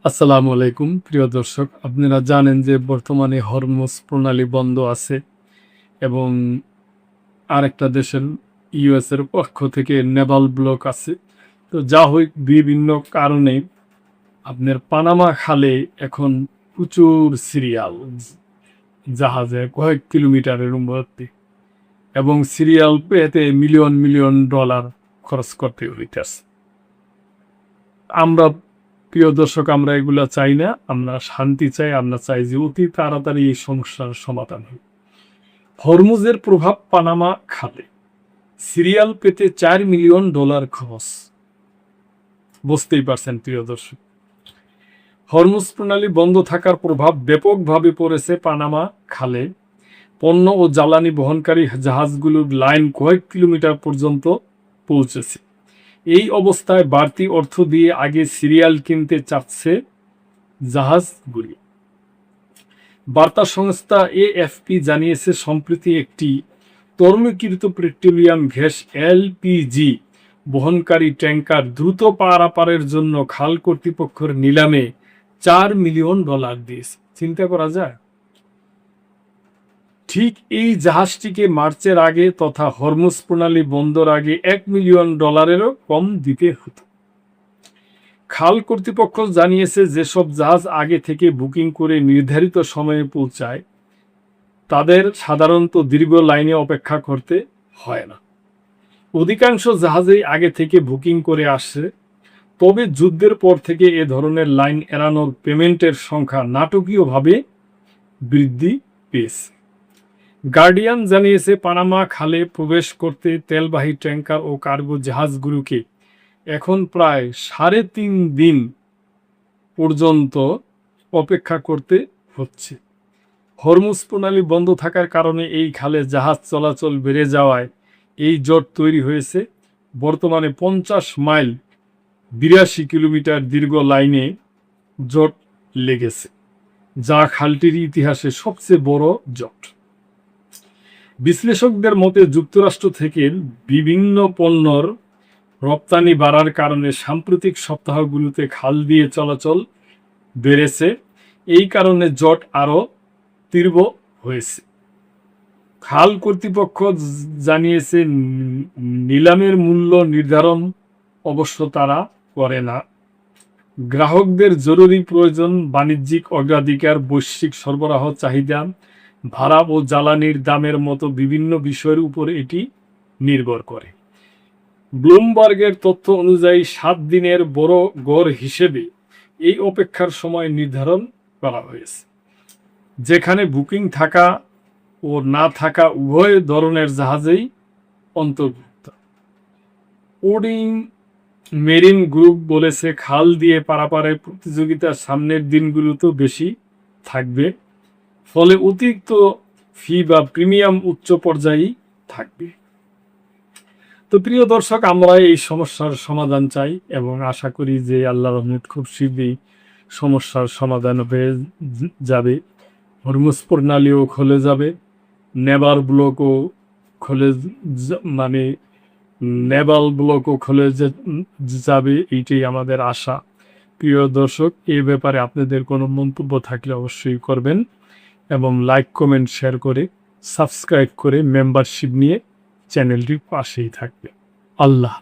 আসসালামু আলাইকুম প্রিয় দর্শক, আপনারা জানেন যে বর্তমানে হরমুজ প্রণালী বন্ধ আছে এবং আরেকটা দেশের ইউএস এর পক্ষ থেকে নেভাল ব্লক আছে। তো যা হোক, বিভিন্ন কারণে আপনার পানামা খালে এখন প্রচুর সিরিয়াল জাহাজে কয়েক কিলোমিটারের মধ্যে, এবং সিরিয়াল পেতে মিলিয়ন মিলিয়ন ডলার খরচ করতে হইতেছে। আমরা, প্রিয় দর্শক, আমরা এগুলা চাই না। আমরা শান্তি চাই। আমরা চাই যে অতি তাড়াতাড়ি এই সমস্যার সমাধান হয়। হরমুজের প্রভাব পানামা খালে সিরিয়াল পেতে $4 মিলিয়ন খরচ। বুঝতেই পারছেন প্রিয় দর্শক, হরমুজ প্রণালী বন্ধ থাকার প্রভাব ব্যাপকভাবে পড়েছে পানামা খালে। পণ্য ও জ্বালানি বহনকারী জাহাজগুলোর লাইন কয়েক কিলোমিটার পর্যন্ত পৌঁছেছে। এই অবস্থায় বাড়তি অর্থ দিয়ে আগে সিরিয়াল কিনতে চাচ্ছে জাহাজগুলি। বার্তা সংস্থা এএফপি জানিয়েছে, সম্প্রতি একটি তরলীকৃত পেট্রোলিয়াম গ্যাস এলপিজি বহনকারী ট্যাঙ্কার দ্রুত পারাপারের জন্য খাল কর্তৃপক্ষের নিলামে $4 মিলিয়ন দিয়েছে। চিন্তা করা যায়। ঠিক এই জাহাজটিকে মার্চের আগে তথা হরমুজ প্রণালী বন্ধর আগে $1 মিলিয়ন কম দিতে হতো। খাল কর্তৃপক্ষ জানিয়েছে, যেসব জাহাজ আগে থেকে বুকিং করে নির্ধারিত সময়ে পৌঁছায় তাদের সাধারণত দীর্ঘ লাইনে অপেক্ষা করতে হয় না। অধিকাংশ জাহাজেই আগে থেকে বুকিং করে আসছে। তবে যুদ্ধের পর থেকে এ ধরনের লাইন এড়ানোর পেমেন্টের সংখ্যা নাটকীয়ভাবে বৃদ্ধি পেয়েছে। গার্ডিয়ান জানিয়েছে, পানামা খালে প্রবেশ করতে তেলবাহী ট্যাঙ্কার ও কার্গো জাহাজগুলোকে এখন প্রায় 3.5 দিন পর্যন্ত অপেক্ষা করতে হচ্ছে। হরমুজ প্রণালী বন্ধ থাকার কারণে এই খালে জাহাজ চলাচল বেড়ে যাওয়ায় এই জট তৈরি হয়েছে। বর্তমানে 50 মাইল 82 কিলোমিটার দীর্ঘ লাইনে জট লেগেছে, যা খালটির ইতিহাসে সবচেয়ে বড় জট। বিশ্লেষকদের মতে, যুক্তরাষ্ট্র থেকে বিভিন্ন পণ্যর রপ্তানি বাড়ার কারণে সাম্প্রতিক সপ্তাহগুলোতে খাল দিয়ে চলাচল বেড়েছে। এই কারণে জট আরও তীব্র হয়েছে। খাল কর্তৃপক্ষ জানিয়েছে, নিলামের মূল্য নির্ধারণ অবশ্য তারা করে না। গ্রাহকদের জরুরি প্রয়োজন, বাণিজ্যিক অগ্রাধিকার, বৈশ্বিক সরবরাহ চাহিদা, ভাড়া ও জ্বালানির দামের মতো বিভিন্ন বিষয়ের উপর এটি নির্ভর করে। ব্লুমবার্গের তথ্য অনুযায়ী 7 দিনের বড় গড় হিসেবে এই অপেক্ষার সময় নির্ধারণ করা হয়েছে, যেখানে বুকিং থাকা ও না থাকা উভয় ধরনের জাহাজেই অন্তর্ভুক্ত। ওডিং মেরিন গ্রুপ বলেছে, খাল দিয়ে পারাপারের প্রতিযোগিতা সামনের দিনগুলোতেও বেশি থাকবে, ফলে অতিরিক্ত ফি বা প্রিমিয়াম উচ্চ পর্যায়েই থাকবে। তো প্রিয় দর্শক, আমরা এই সমস্যার সমাধান চাই এবং আশা করি যে আল্লাহর রহমত খুব শীঘ্রই সমস্যার সমাধান হয়ে যাবে। হরমুজ প্রণালীও খুলে যাবে, নেভাল ব্লকও খুলে নেভাল ব্লকও খুলে যাবে, এইটাই আমাদের আশা। প্রিয় দর্শক, এই ব্যাপারে আপনাদের কোনো মন্তব্য থাকলে অবশ্যই করবেন এবং লাইক, কমেন্ট, শেয়ার করে সাবস্ক্রাইব করে মেম্বারশিপ নিয়ে চ্যানেলটির পাশেই থাকবে। আল্লাহ।